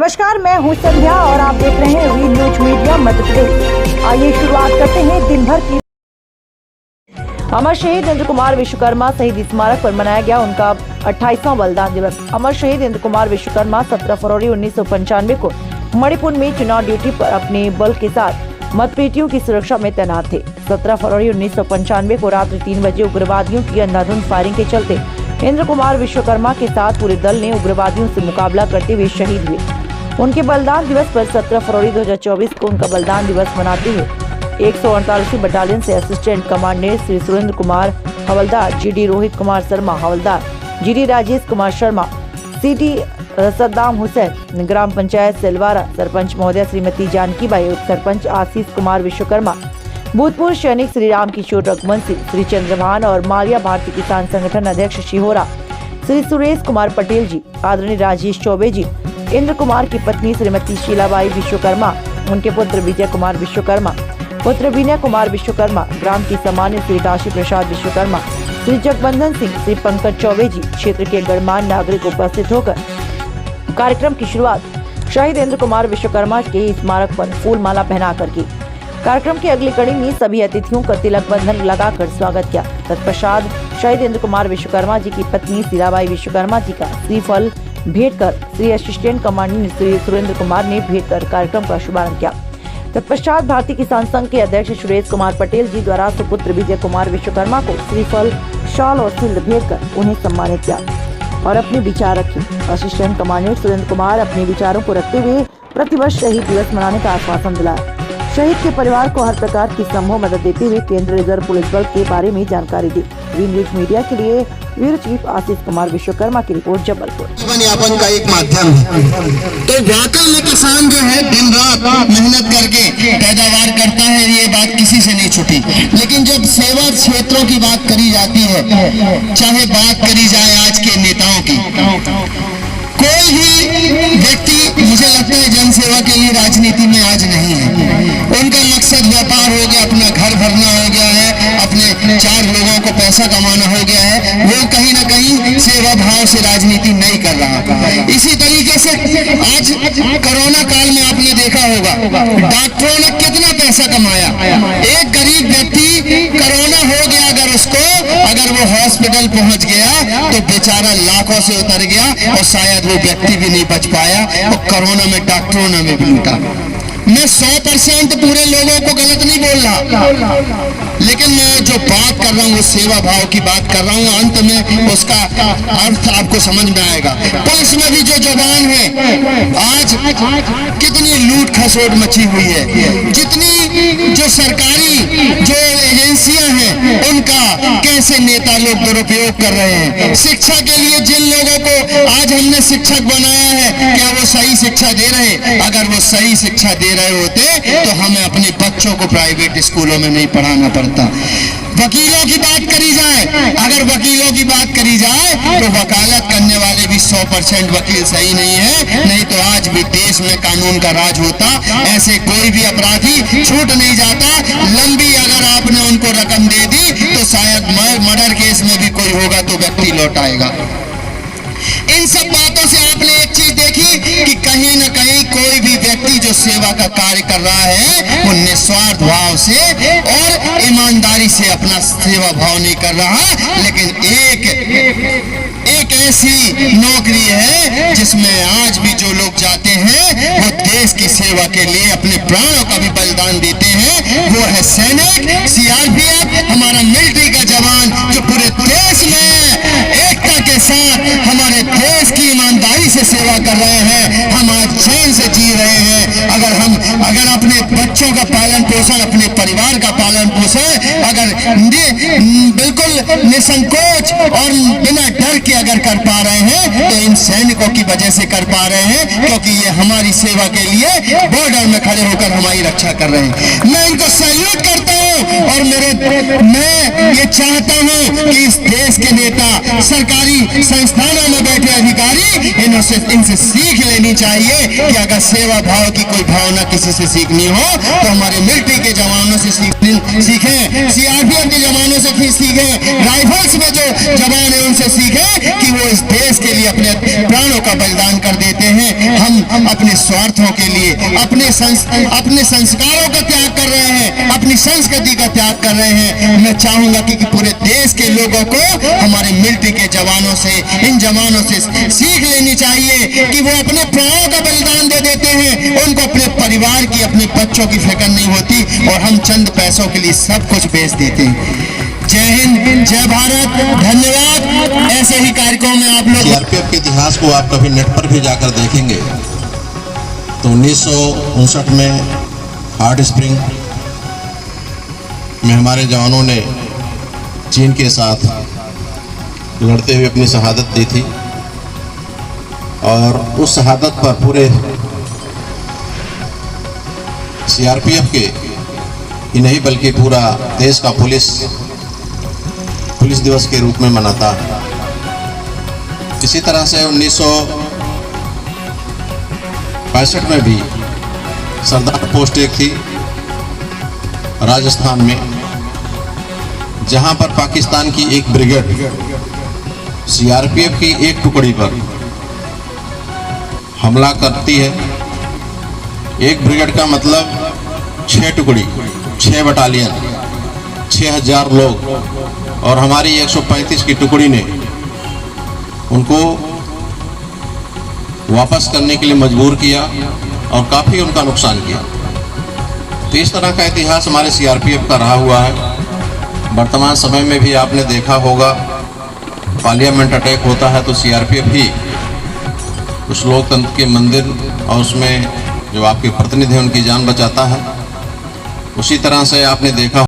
नमस्कार, मैं हूं संध्या और आप देख रहे हैं V news media Madhya Pradesh. आइए शुरुआत करते हैं दिन भर की। अमर शहीद इंद्र कुमार विश्वकर्मा शहीद स्मारक पर मनाया गया उनका 28वां बलिदान दिवस। अमर शहीद इंद्र कुमार विश्वकर्मा 17 फरवरी 1995 को मणिपुर में चुनाव ड्यूटी पर अपने बल के साथ मतपेटियों की सुरक्षा में तैनात थे। 17 फरवरी 1995 को रात्रि 3 बजे उग्रवादियों की अंधाधुंध फायरिंग के चलते इंद्र कुमार विश्वकर्मा के साथ पूरे दल ने उग्रवादियों से मुकाबला करते हुए शहीद हुए। उनके बलिदान दिवस पर 17 फरवरी 2024 को उनका बलिदान दिवस मनाते हुए 148 बटालियन से असिस्टेंट कमांडेंट श्री सुरेंद्र कुमार हवलदार, जीडी रोहित कुमार शर्मा हवलदार, जीडी राजेश कुमार शर्मा, सीटी सद्दाम हुसैन, ग्राम पंचायत सेलवारा सरपंच महोदय श्रीमती जानकी बाई, उप सरपंच आशीष कुमार विश्वकर्मा, भूतपूर्व सैनिक श्री राम किशोर रघुवंशी, श्री चंद्रभान और मालिया भारतीय किसान संगठन अध्यक्ष शिहोरा श्री सुरेश कुमार पटेल जी, आदरणीय राजेश चौबे जी, इंद्र कुमार की पत्नी श्रीमती शीलाबाई विश्वकर्मा, उनके पुत्र विजय कुमार विश्वकर्मा, पुत्र विनय कुमार विश्वकर्मा, ग्राम की सामान्य श्री काशी प्रसाद विश्वकर्मा, श्री जगबंधन सिंह, श्री पंकज चौबे जी, क्षेत्र के गणमान्य नागरिक उपस्थित होकर कार्यक्रम की शुरुआत शहीद इंद्र कुमार विश्वकर्मा के स्मारक पर फूल माला पहना कर की। कार्यक्रम की अगली कड़ी में सभी अतिथियों का तिलक बंधन लगाकर स्वागत किया। तत्पश्चात शहीद इंद्र कुमार विश्वकर्मा जी की पत्नी शीलाबाई विश्वकर्मा जी का श्रीफल भेंट कर श्री असिस्टेंट कमांडेंट श्री सुरेंद्र कुमार ने भेंट कर कार्यक्रम का शुभारंभ किया। तत्पश्चात भारतीय किसान संघ के अध्यक्ष सुरेश कुमार पटेल जी द्वारा सुपुत्र विजय कुमार विश्वकर्मा को श्रीफल, शॉल और शील्ड भेंट कर उन्हें सम्मानित किया और अपने विचार रखे। असिस्टेंट कमांडेंट सुरेंद्र कुमार अपने विचारों को रखते हुए प्रतिवर्ष शहीद दिवस मनाने का आश्वासन दिलाया। शहीद के परिवार को हर प्रकार की संभव मदद देते हुए केंद्रीय रिजर्व पुलिस बल के बारे में जानकारी दी। वी न्यूज मीडिया के लिए ब्यूरो चीफ आशीष कुमार विश्वकर्मा की रिपोर्ट, जबलपुर। जीवन यापन का एक माध्यम है, तो वाकई में किसान जो है दिन रात मेहनत करके पैदावार करता है, ये बात किसी से नहीं छूटी। लेकिन जब सेवा क्षेत्रों की बात करी जाती है, चाहे बात करी जाए आज के नेताओं की, कोई भी व्यक्ति मुझे लगता है जनसेवा के लिए राजनीति में आज नहीं है। उनका मकसद व्यापार हो गया, अपना घर भरना हो गया है, अपने 4 लोगों को पैसा कमाना हो गया है। वो कहीं ना कहीं सेवा भाव से राजनीति नहीं कर रहा। इसी तरीके से आज कोरोना काल में आपने देखा होगा डॉक्टरों ने कितना पैसा कमाया। एक गरीब व्यक्ति कोरोना हो गया, अगर वो हॉस्पिटल पहुंच गया तो बेचारा लाखों से उतर गया और शायद वो व्यक्ति भी नहीं बच पाया और कोरोना में डॉक्टरों ने भी लूटा। मैं 100% पूरे लोगों को गलत नहीं बोल रहा, लेकिन मैं जो बात कर रहा हूँ वो सेवा भाव की बात कर रहा हूँ। अंत में उसका अर्थ आपको समझ में आएगा। पुलिस में भी जो जवान है, आज कितनी लूट खसोट मची हुई है, जितनी जो सरकारी जो एजेंसियां हैं उनका कैसे नेता लोग दुरुपयोग कर रहे हैं। शिक्षा के लिए जिन लोगों को आज हमने शिक्षक बनाया है, क्या वो सही शिक्षा दे रहे? अगर वो सही शिक्षा दे रहे होते तो हमें अपने बच्चों को प्राइवेट स्कूलों में नहीं पढ़ाना पड़ता। वकीलों की बात करी जाए, अगर वकीलों की बात करी जाए तो वकालत करने वाले भी 100% वकील सही नहीं है, नहीं तो आज भी देश में कानून का राज होता। ऐसे कोई भी अपराधी छूट नहीं जाता। लंबी अगर आपने उनको रकम दे दी तो शायद मर्डर केस में भी कोई होगा तो व्यक्ति लौट आएगा। इन सब बातों से आपने एक चीज देखी कि कहीं न कहीं कोई भी व्यक्ति जो सेवा का कार्य कर रहा है वो निस्वार्थ भाव से और ईमानदारी से अपना सेवा भाव नहीं कर रहा। लेकिन एक ऐसी नौकरी है जिसमें आज भी जो लोग जाते हैं वो देश की सेवा के लिए अपने प्राणों का भी बलिदान देते हैं। वो है सैनिक, सीआरपीएफ, हमारा मिलिट्री का जवान जो पूरे देश में एकता के साथ हमारे देश की ईमानदारी से सेवा कर रहे हैं। हम आज चैन से जी रहे हैं। अगर अपने बच्चों का पालन पोषण, अपने परिवार का पालन पोषण अगर बिल्कुल निसंकोच और बिना डर के अगर कर पा रहे हैं तो इन सैनिकों की वजह से कर पा रहे हैं, क्योंकि ये हमारी सेवा के लिए बॉर्डर में खड़े होकर हमारी रक्षा कर रहे हैं। मैं इनको सैल्यूट करता हूं और मैं ये चाहता हूं कि इस देश के नेता, सरकारी संस्थानों में बैठे अधिकारी इनसे सीख लेनी चाहिए कि अगर सेवा भाव की कोई भावना किसी से सीखनी हो तो हमारे मिलिट्री के जवानों से सीखें, सीआरपीएफ के जवानों से सीखें, राइफल्स में जो जवान है उनसे सीखे कि वो इस देश के लिए अपने प्राणों का बलिदान कर देते हैं। हम अपने स्वार्थों के लिए अपने संस्कारों का त्याग कर रहे हैं, अपनी संस्कृति का त्याग कर रहे हैं। मैं चाहूंगा कि पूरे देश के लोगों को हमारे मिलिट्री के जवानों से, इन जवानों से सीख लेनी चाहिए कि वो अपने प्राणों का बलिदान दे देते हैं, उनको अपने परिवार की, अपने बच्चों की फिक्र नहीं होती, और हम चंद पैसों के लिए सब कुछ बेच देते हैं। जय हिंद, जय भारत, धन्यवाद। ऐसे ही कार्यक्रम में आप लोग सीआरपीएफ के इतिहास को आप कभी नेट पर भी जाकर देखेंगे तो 1959 में हॉट स्प्रिंग में हमारे जवानों ने चीन के साथ लड़ते हुए अपनी शहादत दी थी, और उस शहादत पर पूरे सीआरपीएफ के ही नहीं बल्कि पूरा देश का पुलिस दिवस के रूप में मनाता है। इसी तरह से 1965 में भी सरदार पोस्ट एक थी राजस्थान में, जहां पर पाकिस्तान की एक ब्रिगेड सीआरपीएफ की एक टुकड़ी पर हमला करती है। एक ब्रिगेड का मतलब 6 टुकड़ी, 6 बटालियन, 6000 लोग, और हमारी 135 की टुकड़ी ने उनको वापस करने के लिए मजबूर किया और काफ़ी उनका नुकसान किया। तो इस तरह का इतिहास हमारे सीआरपीएफ का रहा हुआ है। वर्तमान समय में भी आपने देखा होगा, पार्लियामेंट अटैक होता है तो सीआरपीएफ ही उस लोकतंत्र के मंदिर और उसमें जो आपके प्रतिनिधि हैं उनकी जान बचाता है। उसी तरह से आपने देखा